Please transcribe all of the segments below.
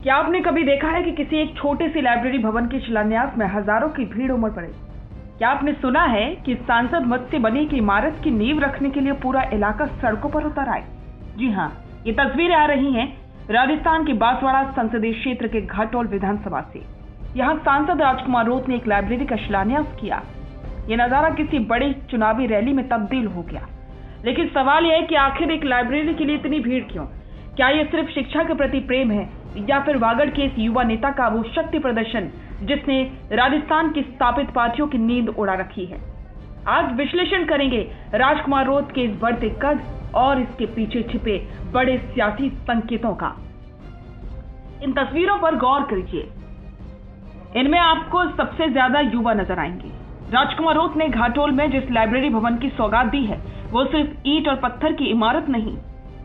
क्या आपने कभी देखा है कि किसी एक छोटे से लाइब्रेरी भवन के शिलान्यास में हजारों की भीड़ उमड़ पड़े? क्या आपने सुना है कि सांसद मत से बनी एक इमारत की नींव रखने के लिए पूरा इलाका सड़कों पर उतर आए? जी हाँ, ये तस्वीरें आ रही हैं राजस्थान के बांसवाड़ा संसदीय क्षेत्र के घाटोल विधानसभा से। यहाँ सांसद राजकुमार रोत ने एक लाइब्रेरी का शिलान्यास किया। ये नजारा किसी बड़े चुनावी रैली में तब्दील हो गया। लेकिन सवाल यह है कि आखिर एक लाइब्रेरी के लिए इतनी भीड़ क्यों? क्या ये सिर्फ शिक्षा के प्रति प्रेम है या फिर वागड़ के इस युवा नेता का वो शक्ति प्रदर्शन जिसने राजस्थान की स्थापित पार्टियों की नींद उड़ा रखी है? आज विश्लेषण करेंगे राजकुमार रोत के इस बढ़ते कद और इसके पीछे छिपे बड़े सियासी संकेतों का। इन तस्वीरों पर गौर कीजिए, इनमें आपको सबसे ज्यादा युवा नजर आएंगे। राजकुमार रोत ने घाटोल में जिस लाइब्रेरी भवन की सौगात दी है वो सिर्फ ईंट और पत्थर की इमारत नहीं,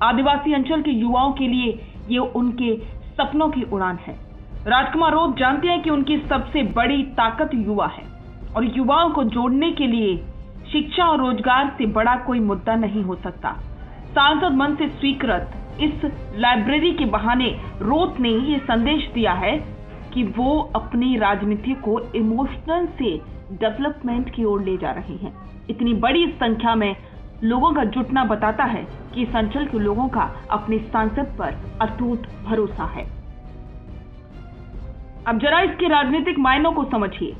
आदिवासी अंचल के युवाओं के लिए ये उनके सपनों की उड़ान है। राजकुमार रोत जानते हैं कि उनकी सबसे बड़ी ताकत युवा है और युवाओं को जोड़ने के लिए शिक्षा और रोजगार से बड़ा कोई मुद्दा नहीं हो सकता। सांसद मन से स्वीकृत इस लाइब्रेरी के बहाने रोत ने ये संदेश दिया है कि वो अपनी राजनीति को इमोशनल से डेवलपमेंट की ओर ले जा रहे हैं। इतनी बड़ी संख्या में लोगों का जुटना बताता है कि इस अंचल के लोगों का अपने सांसद पर अटूट भरोसा है। अब जरा इसके राजनीतिक मायनों को समझिए।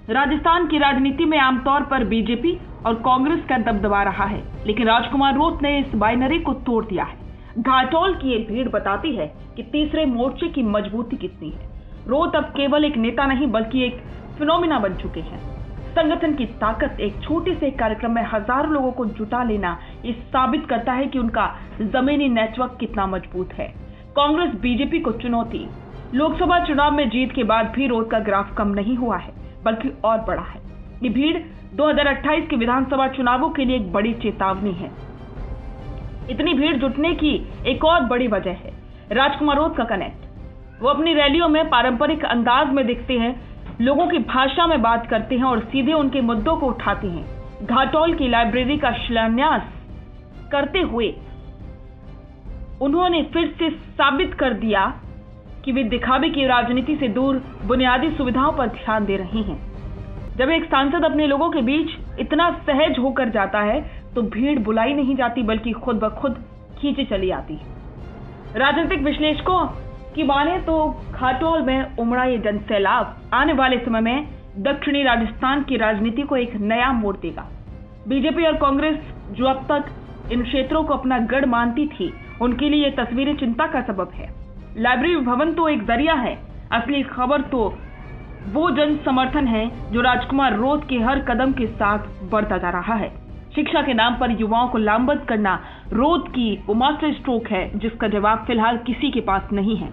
राजस्थान की राजनीति में आमतौर पर बीजेपी और कांग्रेस का दबदबा रहा है, लेकिन राजकुमार रोत ने इस बाइनरी को तोड़ दिया है। घाटोल की ये भीड़ बताती है कि तीसरे मोर्चे की मजबूती कितनी है। रोत अब केवल एक नेता नहीं बल्कि एक फिनोमिना बन चुके हैं। संगठन की ताकत एक छोटे से कार्यक्रम में हजारों लोगों को जुटा लेना ये साबित करता है कि उनका जमीनी नेटवर्क कितना मजबूत है। कांग्रेस बीजेपी को चुनौती। लोकसभा चुनाव में जीत के बाद भी रोत का ग्राफ कम नहीं हुआ है बल्कि और बढ़ा है। ये भीड़ 2028 के विधानसभा चुनावों के लिए एक बड़ी चेतावनी है। इतनी भीड़ जुटने की एक और बड़ी वजह है राजकुमार रोत का कनेक्ट। वो अपनी रैलियों में पारंपरिक अंदाज में दिखते हैं, लोगों की भाषा में बात करते हैं और सीधे उनके मुद्दों को उठाते हैं। घाटोल की लाइब्रेरी का शिलान्यास करते हुए उन्होंने फिर से साबित कर दिया कि वे दिखावे की राजनीति से दूर बुनियादी सुविधाओं पर ध्यान दे रहे हैं। जब एक सांसद अपने लोगों के बीच इतना सहज होकर जाता है तो भीड़ बुलाई नहीं जाती बल्कि खुद ब खुद खींची चली आती है। राजनीतिक विश्लेषकों की माने तो घाटोल में उमड़ा ये जनसैलाब आने वाले समय में दक्षिणी राजस्थान की राजनीति को एक नया मोड़ देगा। बीजेपी और कांग्रेस जो अब तक इन क्षेत्रों को अपना गढ़ मानती थी, उनके लिए ये तस्वीरें चिंता का सबब है। लाइब्रेरी भवन तो एक जरिया है, असली खबर तो वो जन समर्थन है जो राजकुमार रोत के हर कदम के साथ बढ़ता जा रहा है। शिक्षा के नाम पर युवाओं को लामबंद करना रोत की वो मास्टर स्ट्रोक है जिसका जवाब फिलहाल किसी के पास नहीं है।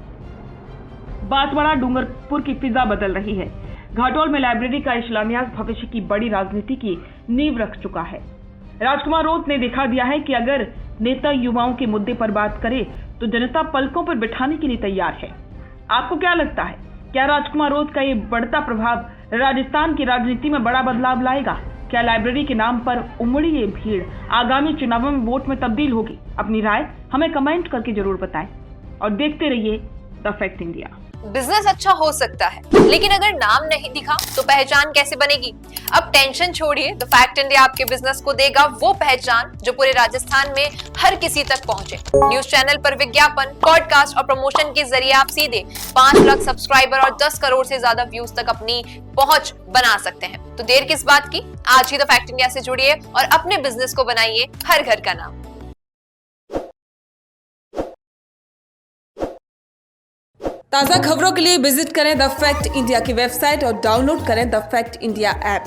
बांसवाड़ा डूंगरपुर की फिजा बदल रही है। घाटोल में लाइब्रेरी का शिलान्यास भविष्य की बड़ी राजनीति की नींव रख चुका है। राजकुमार रोत ने दिखा दिया है कि अगर नेता युवाओं के मुद्दे पर बात करे तो जनता पलकों पर बिठाने के लिए तैयार है। आपको क्या लगता है, क्या राजकुमार रोत का ये बढ़ता प्रभाव राजस्थान की राजनीति में बड़ा बदलाव लाएगा? क्या लाइब्रेरी के नाम पर उमड़ी ये भीड़ आगामी चुनावों में वोट में तब्दील होगी? अपनी राय हमें कमेंट करके जरूर बताएं और देखते रहिए द फैक्ट इंडिया। बिजनेस अच्छा हो सकता है, लेकिन अगर नाम नहीं दिखा तो पहचान कैसे बनेगी? अब टेंशन छोड़िए, द फैक्ट इंडिया आपके बिजनेस को देगा वो पहचान जो पूरे राजस्थान में हर किसी तक पहुंचे। न्यूज चैनल पर विज्ञापन, पॉडकास्ट और प्रमोशन के जरिए आप सीधे 5 लाख सब्सक्राइबर और 10 करोड़ से ज्यादा व्यूज तक अपनी पहुंच बना सकते हैं। तो देर किस बात की, आज ही द फैक्ट इंडिया से जुड़िए और अपने बिजनेस को बनाइए हर घर का नाम। ताज़ा खबरों के लिए विजिट करें द फैक्ट इंडिया की वेबसाइट और डाउनलोड करें द फैक्ट इंडिया ऐप।